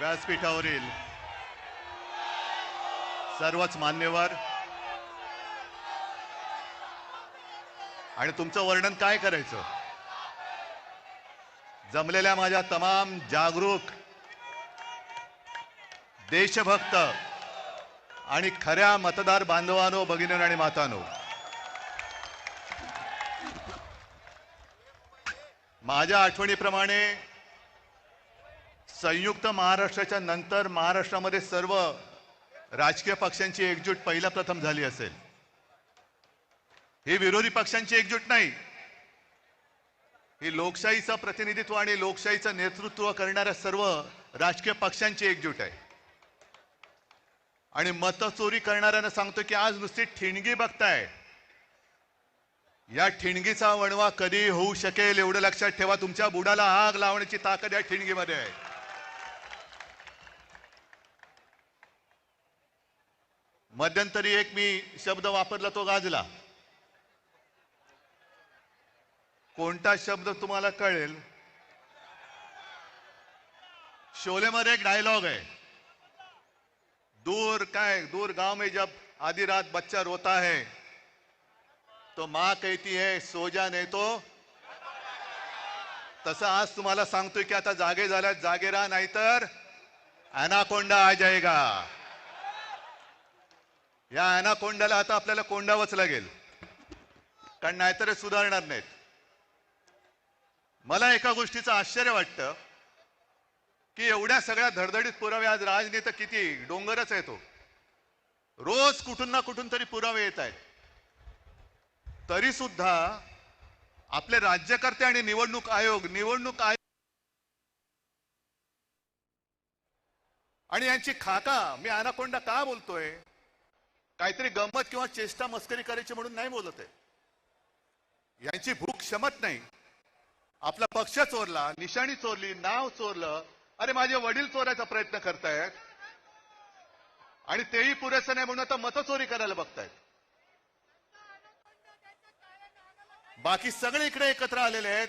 व्यासपीठावरील सर्वच मान्यवर आणि तुमचं वर्णन काय करायचं, जमलेल्या माझ्या तमाम जागरूक देशभक्त आणि खऱ्या मतदार बांधवांनो, भगिनींनो आणि मातांनो, माझ्या आठवणीप्रमाणे संयुक्त महाराष्ट्राच्या नंतर महाराष्ट्रामध्ये सर्व राजकीय पक्षांची एकजूट पहिला प्रथम झाली असेल. ही विरोधी पक्षांची एकजूट नाही, ही लोकशाहीचं प्रतिनिधित्व आणि लोकशाहीचं नेतृत्व करणाऱ्या सर्व राजकीय पक्षांची एकजूट आहे. आणि मतचोरी करणाऱ्यांना सांगतो की आज नुसती ठिणगी बघताय, या ठिणगीचा वणवा कधी होऊ शकेल एवढं लक्षात ठेवा. तुमच्या बुडाला आग लावण्याची ताकद या ठिणगीमध्ये आहे. मध्यंतरी एक मी शब्द वापरला तो गाजला. कोणता शब्द तुम्हाला कळेल? शोलेमध्ये एक डायलॉग आहे, दूर गांव में जब आधी रात बच्चा रोता है तो माँ कहती है सो जा नहीं तो. तसं आज तुम्हाला सांगतोय की आता जागे झाल्यात, जागे राहा, नाहीतर ॲनाकोंडा आ जाएगा. या ॲनाकोंडाला आता आपल्याला कोंडावंच लागेल, कारण नाहीतर सुधारणार नाहीत. मला एका गोष्टीचं आश्चर्य वाटतं की एवढ्या सगळ्या धडधडीत पुरावे, आज राजनीती किती डोंगरच आहे तो, रोज कुठून ना कुठून तरी पुरावे येत आहेत, तरी सुद्धा आपले राज्यकर्ते आणि निवडणूक आयोग आणि यांची खाका, मी ॲनाकोंडा का बोलतोय, काहीतरी गंमत किंवा चेष्टा मस्करी करायची म्हणून नाही बोलत आहे. यांची भूक क्षमत नाही. आपला पक्ष चोरला, निशाणी चोरली, नाव चोरलं, अरे माझे वडील चोरायचा प्रयत्न करतायत आणि तेही पुरेसं नाही म्हणून आता मतचोरी करायला बघतायत. बाकी सगळे इकडे एकत्र आलेले आहेत,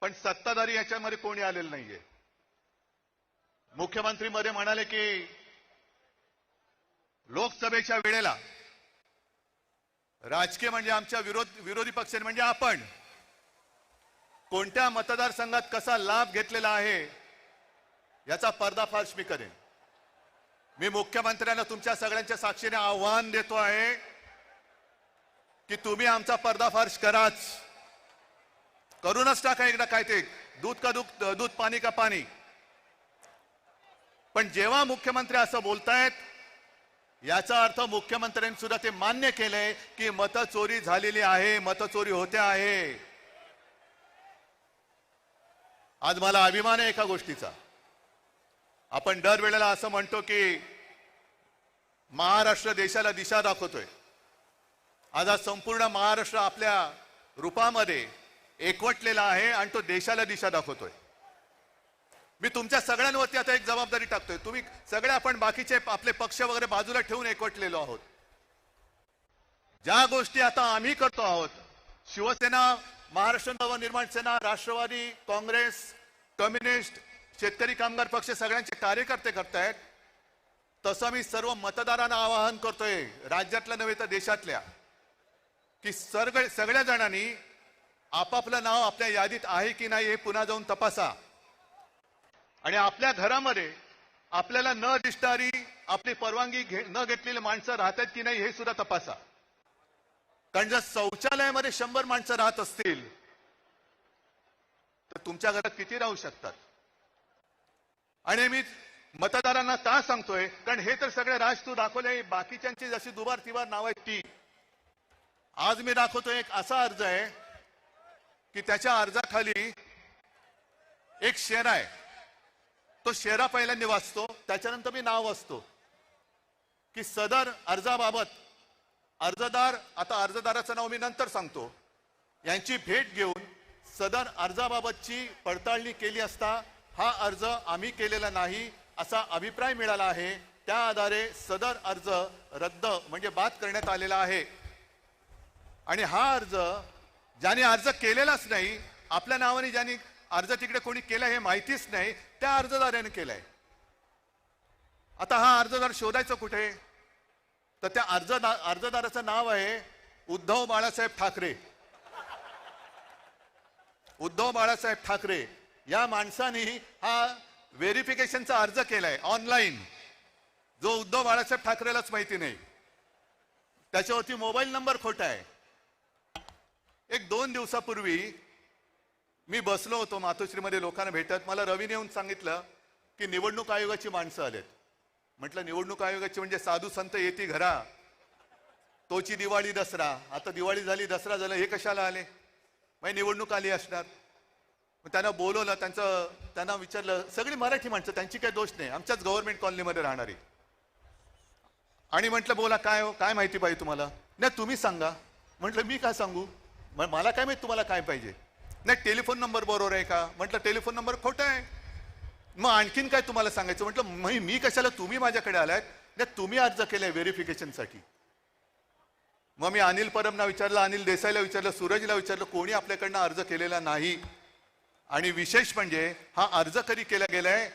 पण सत्ताधारी याच्यामध्ये कोणी आलेलं नाहीये. मुख्यमंत्री मध्ये म्हणाले की लोकसभेच्या वेळेला राजकीय म्हणजे आमच्या विरोधी पक्ष म्हणजे आपण कोणत्या मतदारसंघात कसा लाभ घेतलेला आहे याचा पर्दाफाश मी करेन. मी मुख्यमंत्र्यांना तुमच्या सगळ्यांच्या साक्षीने आव्हान देतो आहे की तुम्ही आमचा पर्दाफाश कराच, करूनच टाका एकदा. काय ते दूध का दूध, पाणी का पाणी. पण जेव्हा मुख्यमंत्री असं बोलतायत याचा अर्थ मुख्यमंत्र्यांनी सुद्धा ते मान्य केलंय की मतचोरी झालेली आहे, मतचोरी होते आहे. आज मला अभिमान आहे एका गोष्टीचा. आपण दरवेळेला असं म्हणतो की महाराष्ट्र देशाला दिशा दाखवतोय. आज संपूर्ण महाराष्ट्र आपल्या रूपामध्ये एकवटलेला आहे आणि तो देशाला दिशा दाखवतोय. मी तुमच्या सगळ्यांवरती आता एक जबाबदारी टाकतोय. तुम्ही सगळे, आपण बाकीचे आपले पक्ष वगैरे बाजूला ठेवून एकवटलेलो आहोत. ज्या गोष्टी आता आम्ही करतो आहोत, शिवसेना, महाराष्ट्र नवनिर्माण सेना, राष्ट्रवादी काँग्रेस, कम्युनिस्ट, शेतकरी कामगार पक्ष सगळ्यांचे कार्यकर्ते करतायत, तसं मी सर्व मतदारांना आवाहन करतोय, राज्यातल्या नव्हे तर देशातल्या, की सगळ्या जणांनी आपापलं नाव आपल्या यादीत आहे की नाही हे पुन्हा जाऊन तपासा. आणि आपल्या घरामध्ये आपल्याला न दिसणारी, आपली परवानगी न घेतलेली माणसं राहतात की नाही हे सुद्धा तपासा. कारण जर शौचालयामध्ये 100 माणसं राहत असतील तर तुमच्या घरात किती राहू शकतात? आणि मी मतदारांना का सांगतोय, कारण हे तर सगळे राज तू दाखवले, बाकीच्यांची जशी दुबार तिबार नाव आहेत ती. आज मी दाखवतोय एक असा अर्ज आहे की त्याच्या अर्जाखाली एक शेरा आहे. तो शेरा पहिल्यांदा वाचतो, त्याच्यानंतर मी नाव वाचतो की सदर अर्जाबाबत अर्जदार, आता अर्जदाराचं नाव मी नंतर सांगतो, यांची भेट घेऊन सदर अर्जाबाबतची पडताळणी केली असता हा अर्ज आम्ही केलेला नाही असा अभिप्राय मिळाला आहे. त्या आधारे सदर अर्ज रद्द म्हणजे बाद करण्यात आलेला आहे. आणि हा अर्ज ज्याने अर्ज केलेलाच नाही, आपल्या नावाने ज्यांनी अर्ज तिकडे कोणी केला हे माहितीच नाही, त्या अर्जदाराने केलाय. आता हा अर्जदार शोधायचं कुठे? तर त्या अर्जदाराचं नाव आहे उद्धव बाळासाहेब ठाकरे. उद्धव बाळासाहेब ठाकरे या माणसाने हा व्हेरिफिकेशनचा अर्ज केलाय ऑनलाईन, जो उद्धव बाळासाहेब ठाकरेलाच माहिती नाही. त्याच्यावरती मोबाईल नंबर खोटा आहे. एक 2 दिवसापूर्वी मी बसलो होतो मातोश्रीमध्ये लोकांना भेटत. मला रवीने येऊन सांगितलं की निवडणूक आयोगाची माणसं आलेत. म्हटलं निवडणूक आयोगाची म्हणजे साधू संत येती घरा, तोची दिवाळी दसरा. आता दिवाळी झाली, दसरा झाला, हे कशाला आले? मग निवडणूक आली असणार. मग त्यांना बोलवलं, त्यांना विचारलं. सगळी मराठी माणसं, त्यांची काही दोष नाही, आमच्याच गव्हर्नमेंट कॉलनीमध्ये राहणारी. आणि म्हटलं बोला, काय हो, काय माहिती पाहिजे तुम्हाला? नाही तुम्ही सांगा. म्हटलं मी काय सांगू, मला काय माहिती तुम्हाला काय पाहिजे? नाही टेलिफोन नंबर बरोबर आहे का? म्हटलं टेलिफोन नंबर खोटा आहे. मग आणखीन काय तुम्हाला सांगायचं? म्हटलं मी कशाला, तुम्ही माझ्याकडे आलात. नाही तुम्ही अर्ज केलाय व्हेरिफिकेशनसाठी. मग मी अनिल परबना विचारलं, अनिल देसाईला विचारलं, सूरजला विचारलं, कोणी आपल्याकडनं अर्ज केलेला नाही. आणि विशेष म्हणजे हा अर्ज कधी केला गेलाय?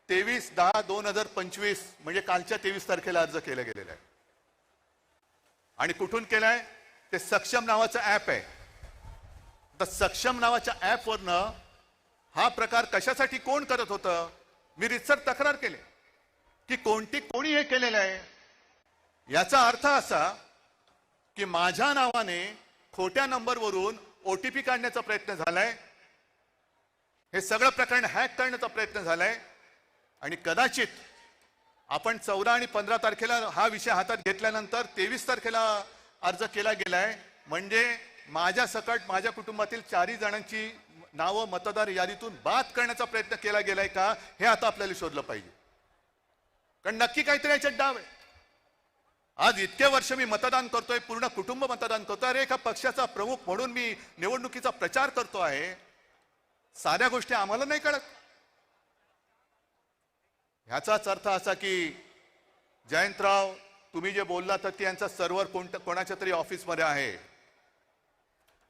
23/10/2025 म्हणजे कालच्या 23 तारखेला अर्ज केला गेलेला आहे. आणि कुठून केलाय? ते सक्षम नावाचं ऍप आहे. तर सक्षम नावाच्या ऍपवरनं हा प्रकार कशासाठी कोण करत होतं? मी रितसर तक्रार केली की कोणी हे केलेलं आहे. याचा अर्थ असा की माझ्या नावाने खोट्या नंबरवरून ओटीपी काढण्याचा प्रयत्न झालाय. हे सगळं प्रकरण हॅक करण्याचा प्रयत्न झालाय. आणि कदाचित आपण 14 आणि 15 तारखेला हा विषय हातात घेतल्यानंतर 23 तारखेला अर्ज केला गेलाय. म्हणजे माझ्या सकट माझ्या कुटुंबातील 4 जणांची नावं मतदार यादीतून बाद करण्याचा प्रयत्न केला गेलाय का, हे आता आपल्याला शोधलं पाहिजे. कारण नक्की काहीतरी याच्यात डाव आहे. आज इतके वर्ष मी मतदान करतोय, पूर्ण कुटुंब मतदान करतोय. अरे एका पक्षाचा प्रमुख म्हणून मी निवडणुकीचा प्रचार करतो आहे. साऱ्या गोष्टी आम्हाला नाही कळत. ह्याचाच अर्थ असा की जयंतराव, तुम्ही जे बोलला तर यांचा सर्व्हर कोणाच्या तरी ऑफिसमध्ये आहे.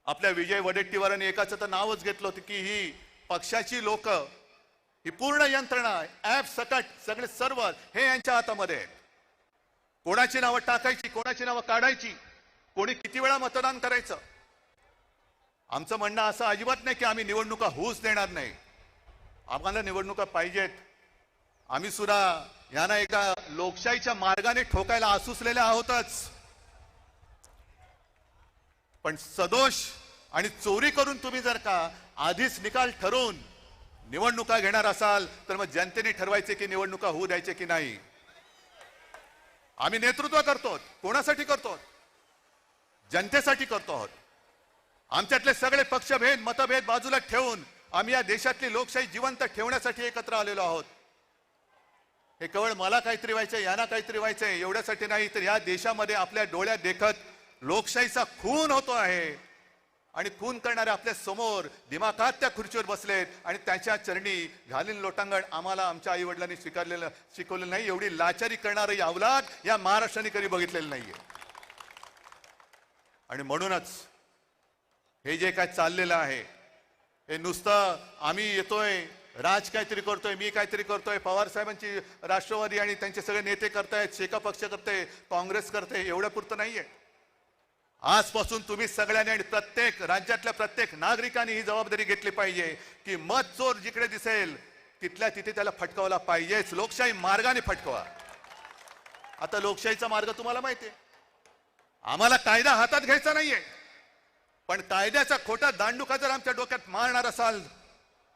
आपल्या विजय वडेट्टीवारांनी एकाचं तर नावच घेतलं होतं की ही पक्षाची लोक, ही पूर्ण यंत्रणा, ऍप सकट सगळे सर्व्हर हे यांच्या हातामध्ये आहेत. कोणाची नावं टाकायची, कोणाची नावं काढायची, कोणी किती वेळा मतदान करायचं. आमचं म्हणणं असं अजिबात नाही की आम्ही निवडणुका होऊच देणार नाही. आम्हाला निवडणुका पाहिजेत. आम्ही सुद्धा यांना एका लोकशाहीच्या मार्गाने ठोकायला आसुसलेले आहोतच. पण सदोष आणि चोरी करून तुम्ही जर का आधीच निकाल ठरवून निवडणुका घेणार असाल तर मग जनतेने ठरवायचे की निवडणुका होऊ द्यायचे की नाही. आम्ही नेतृत्व करतो. कोणासाठी करतो? जनतेसाठी करतो आहोत. आमच्यातले सगळे पक्षभेद मतभेद बाजूला ठेवून आम्ही या देशातली लोकशाही जिवंत ठेवण्यासाठी एकत्र आलेलो आहोत. हे केवळ मला काहीतरी व्हायचंय, यांना काहीतरी व्हायचंय एवढ्यासाठी नाही, तर या देशामध्ये आपल्या डोळ्यात देखत लोकशाहीचा खून होतो आहे. आणि खून करणारे आपल्या समोर दिमाखात त्या खुर्चीवर बसलेत आणि त्याच्या चरणी घालीन लोटांगण आम्हाला आमच्या आई वडिलांनी शिकवलेलं नाही. एवढी लाचारी करणारी अवलाद या महाराष्ट्राने कधी बघितलेलं नाहीये. आणि म्हणूनच हे जे काय चाललेलं आहे हे नुसतं आम्ही येतोय, राज काहीतरी करतोय, मी काहीतरी करतोय, पवार साहेबांची राष्ट्रवादी आणि त्यांचे सगळे नेते करतायत, शेका पक्ष करते, काँग्रेस करते, एवढ्या पुरतं नाहीये. आजपासून तुम्ही सगळ्यांनी आणि प्रत्येक राज्यातल्या प्रत्येक नागरिकांनी ही जबाबदारी घेतली पाहिजे की मत चोर जिकडे दिसेल तिथल्या तिथे त्याला फटकावला पाहिजेच. लोकशाही मार्गाने फटकवा. आता लोकशाहीचा मार्ग तुम्हाला माहिती आहे. आम्हाला कायदा हातात घ्यायचा नाहीये, पण कायद्याचा खोटा दांडुका जर आमच्या डोक्यात मारणार असाल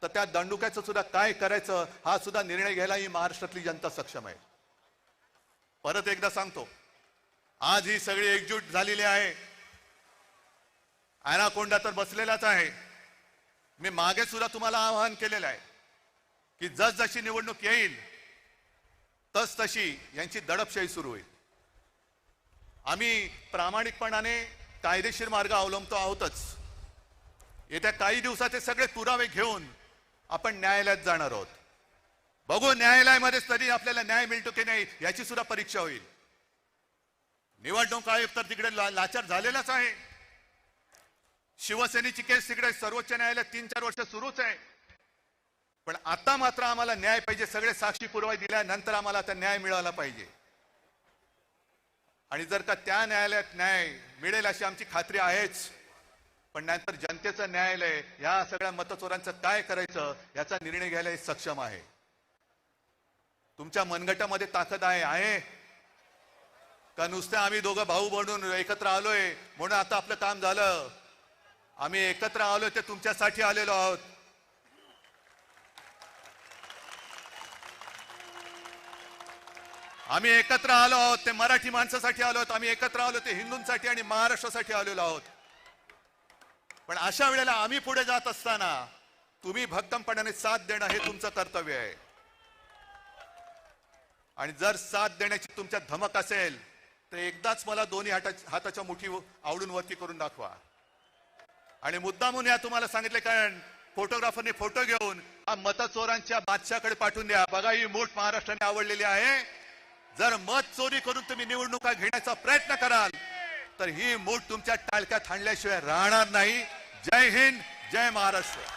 तर त्या दांडुक्याचं सुद्धा काय करायचं हा सुद्धा निर्णय घ्यायला ही महाराष्ट्रातली जनता सक्षम आहे. परत एकदा सांगतो, आज ही सगळी एकजूट झालेली आहे. ॲनाकोंडा तर बसलेलाच आहे. मी मागे सुद्धा तुम्हाला आवाहन केलेलं आहे की जसजशी निवडणूक येईल तस तशी यांची दडपशाही सुरू होईल. आम्ही प्रामाणिकपणाने कायदेशीर मार्ग अवलंबतो आहोतच. येत्या काही दिवसात हे सगळे पुरावे घेऊन आपण न्यायालयात जाणार आहोत. बघू न्यायालयामध्येच तरी आपल्याला न्याय मिळतो की नाही याची सुद्धा परीक्षा होईल. निवडणूक आयोग तर तिकडे लाचार झालेलाच आहे. शिवसेनेची केस तिकडे सर्वोच्च न्यायालयात 3-4 वर्ष सुरूच आहे. पण आता मात्र आम्हाला न्याय पाहिजे. सगळे साक्षी पुरावे दिल्यानंतर आम्हाला आता न्याय मिळाला पाहिजे. आणि जर का त्या न्यायालयात न्याय मिळेल अशी आमची खात्री आहेच, पण नंतर जनतेचं न्यायालय या सगळ्या मतचोरांचं काय करायचं याचा निर्णय घ्यायला सक्षम आहे. तुमच्या मनगटामध्ये ताकद आहे का नुसतं आम्ही दोघं भाऊ बनून एकत्र आलोय म्हणून आता आपलं काम झालं? आम्ही एकत्र आलोय ते तुमच्यासाठी आलेलो आहोत. आम्ही एकत्र आलो आहोत ते मराठी माणसासाठी आलो आहोत. आम्ही एकत्र आलो ते हिंदूंसाठी आणि महाराष्ट्रासाठी आलेलो आहोत. पण अशा वेळेला आम्ही पुढे जात असताना तुम्ही भक्कमपणाने साथ देणं हे तुमचं कर्तव्य आहे. आणि जर साथ देण्याची तुमच्या धमक असेल तर एकदाच मला दोन्ही हाताच्या मुठी आवडून वरती करून दाखवा. आणि मुद्दामून या तुम्हाला सांगितले, कारण फोटोग्राफरने फोटो घेऊन हा मतचोरांच्या बादशाकडे पाठवून द्या. बघा ही मूठ महाराष्ट्राने आवडलेली आहे. जर मत चोरी करून तुम्ही निवडणुका घेण्याचा प्रयत्न कराल तर ही मूठ तुमच्या टाळक्यात हाणल्याशिवाय राहणार नाही. जय हिंद, जय महाराष्ट्र.